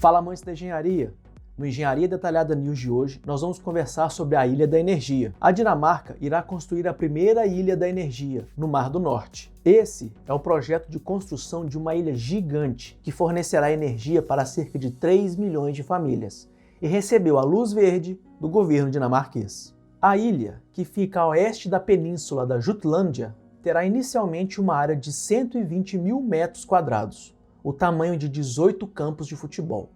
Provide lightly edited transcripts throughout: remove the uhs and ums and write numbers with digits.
Fala, amantes da engenharia! No Engenharia Detalhada News de hoje, nós vamos conversar sobre a Ilha da Energia. A Dinamarca irá construir a primeira Ilha da Energia, no Mar do Norte. Esse é o projeto de construção de uma ilha gigante que fornecerá energia para cerca de 3 milhões de famílias e recebeu a luz verde do governo dinamarquês. A ilha, que fica a oeste da península da Jutlândia, terá inicialmente uma área de 120 mil metros quadrados, o tamanho de 18 campos de futebol.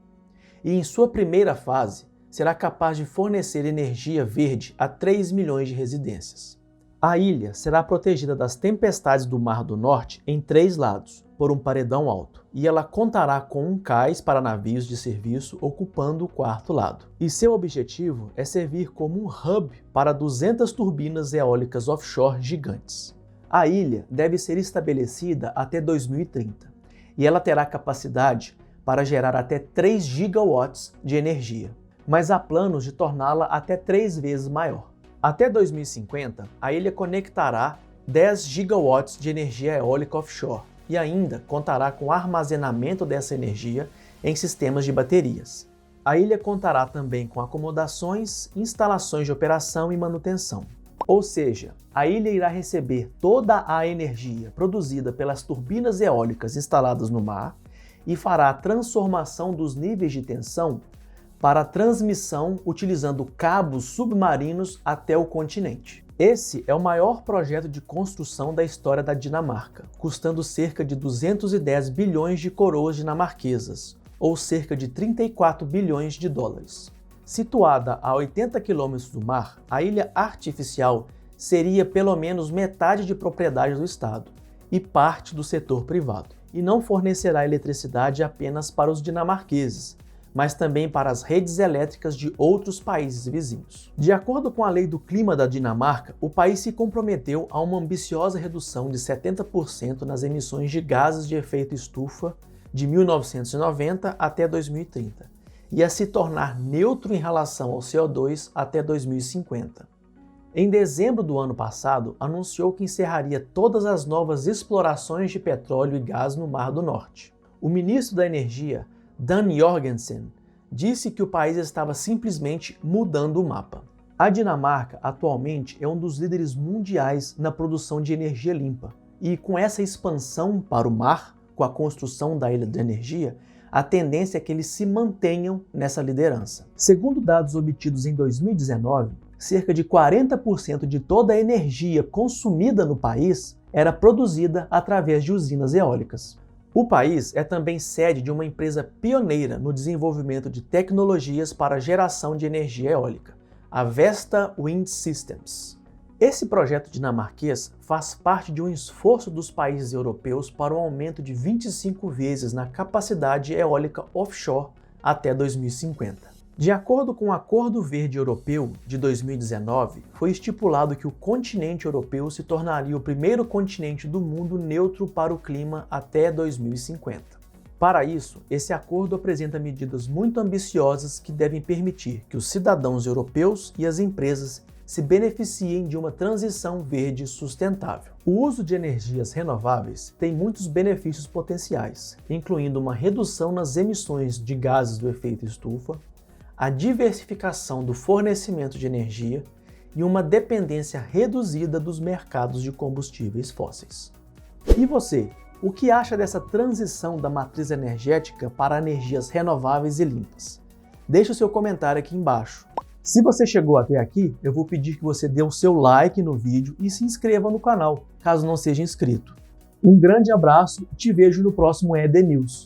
E em sua primeira fase, será capaz de fornecer energia verde a 3 milhões de residências. A ilha será protegida das tempestades do Mar do Norte em 3 lados, por um paredão alto, e ela contará com um cais para navios de serviço ocupando o 4º lado. E seu objetivo é servir como um hub para 200 turbinas eólicas offshore gigantes. A ilha deve ser estabelecida até 2030, e ela terá capacidade para gerar até 3 gigawatts de energia, mas há planos de torná-la até 3 vezes maior. Até 2050, a ilha conectará 10 gigawatts de energia eólica offshore e ainda contará com armazenamento dessa energia em sistemas de baterias. A ilha contará também com acomodações, instalações de operação e manutenção. Ou seja, a ilha irá receber toda a energia produzida pelas turbinas eólicas instaladas no mar e fará a transformação dos níveis de tensão para a transmissão utilizando cabos submarinos até o continente. Esse é o maior projeto de construção da história da Dinamarca, custando cerca de 210 bilhões de coroas dinamarquesas, ou cerca de 34 bilhões de dólares. Situada a 80 quilômetros do mar, a ilha artificial seria pelo menos metade de propriedade do Estado e parte do setor privado, e não fornecerá eletricidade apenas para os dinamarqueses, mas também para as redes elétricas de outros países vizinhos. De acordo com a Lei do Clima da Dinamarca, o país se comprometeu a uma ambiciosa redução de 70% nas emissões de gases de efeito estufa de 1990 até 2030 e a se tornar neutro em relação ao CO2 até 2050. Em dezembro do ano passado, anunciou que encerraria todas as novas explorações de petróleo e gás no Mar do Norte. O ministro da Energia, Dan Jorgensen, disse que o país estava simplesmente mudando o mapa. A Dinamarca, atualmente, é um dos líderes mundiais na produção de energia limpa, e com essa expansão para o mar, com a construção da Ilha da Energia, a tendência é que eles se mantenham nessa liderança. Segundo dados obtidos em 2019, cerca de 40% de toda a energia consumida no país era produzida através de usinas eólicas. O país é também sede de uma empresa pioneira no desenvolvimento de tecnologias para geração de energia eólica, a Vesta Wind Systems. Esse projeto dinamarquês faz parte de um esforço dos países europeus para um aumento de 25 vezes na capacidade eólica offshore até 2050. De acordo com o Acordo Verde Europeu de 2019, foi estipulado que o continente europeu se tornaria o primeiro continente do mundo neutro para o clima até 2050. Para isso, esse acordo apresenta medidas muito ambiciosas que devem permitir que os cidadãos europeus e as empresas se beneficiem de uma transição verde sustentável. O uso de energias renováveis tem muitos benefícios potenciais, incluindo uma redução nas emissões de gases do efeito estufa, a diversificação do fornecimento de energia e uma dependência reduzida dos mercados de combustíveis fósseis. E você, o que acha dessa transição da matriz energética para energias renováveis e limpas? Deixe o seu comentário aqui embaixo. Se você chegou até aqui, eu vou pedir que você dê o seu like no vídeo e se inscreva no canal, caso não seja inscrito. Um grande abraço e te vejo no próximo ED News.